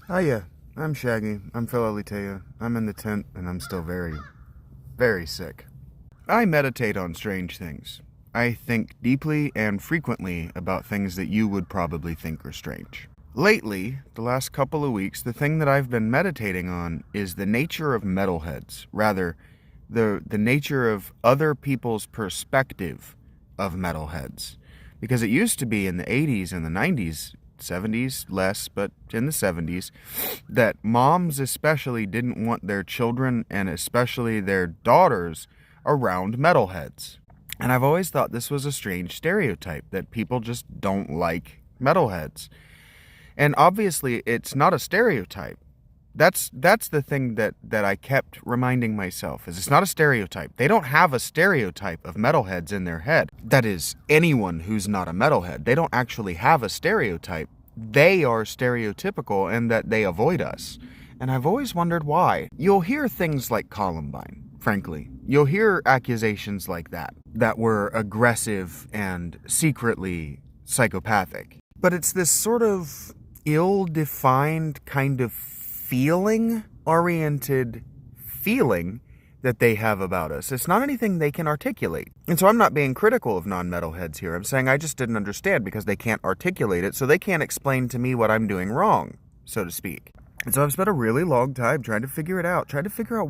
Hiya, I'm Shaggy. I'm Philalitea. I'm in the tent and I'm still very, very sick. I meditate on strange things. I think deeply and frequently about things that you would probably think are strange. Lately, the last couple of weeks, the thing that I've been meditating on is the nature of metalheads. Rather, the nature of other people's perspective of metalheads. Because it used to be in the 80s and the 90s, 70s less, but in the 70s, that moms especially didn't want their children and especially their daughters around metalheads. And I've always thought this was a strange stereotype, that people just don't like metalheads. And obviously it's not a stereotype. That's the thing that I kept reminding myself, is it's not a stereotype. They don't have a stereotype of metalheads in their head. That is, anyone who's not a metalhead. They don't actually have a stereotype. They are stereotypical in that they avoid us. And I've always wondered why. You'll hear things like Columbine, frankly. You'll hear accusations like that were aggressive and secretly psychopathic. But it's this sort of ill-defined kind of feeling-oriented feeling that they have about us. It's not anything they can articulate. And so I'm not being critical of non-metalheads here. I'm saying I just didn't understand because they can't articulate it, so they can't explain to me what I'm doing wrong, so to speak. And so I've spent a really long time trying to figure it out, trying to figure out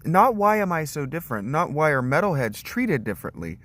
not why am I so different, not why are metalheads treated differently,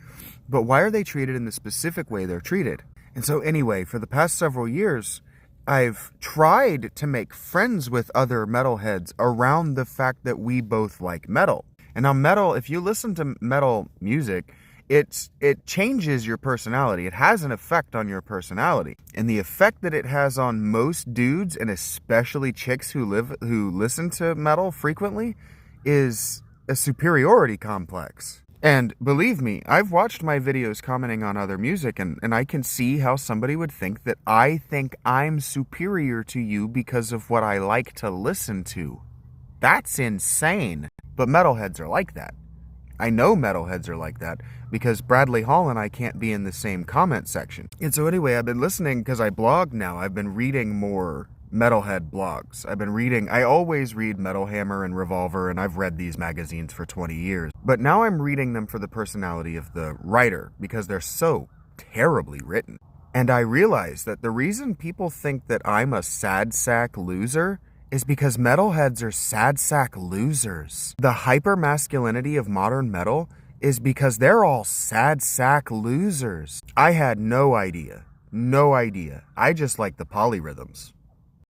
but why are they treated in the specific way they're treated. And so anyway, for the past several years, I've tried to make friends with other metalheads around the fact that we both like metal. And now metal, if you listen to metal music, it changes your personality. It has an effect on your personality. And the effect that it has on most dudes, and especially chicks who listen to metal frequently, is a superiority complex. And believe me, I've watched my videos commenting on other music, and I can see how somebody would think that I think I'm superior to you because of what I like to listen to. That's insane. But metalheads are like that. I know metalheads are like that because Bradley Hall and I can't be in the same comment section. And so anyway, I've been listening because I blog now. I've been reading more metalhead blogs. I always read Metal Hammer and Revolver, and I've read these magazines for 20 years. But now I'm reading them for the personality of the writer, because they're so terribly written. And I realize that the reason people think that I'm a sad sack loser is because metalheads are sad sack losers. The hyper-masculinity of modern metal is because they're all sad sack losers. I had no idea. I just like the polyrhythms.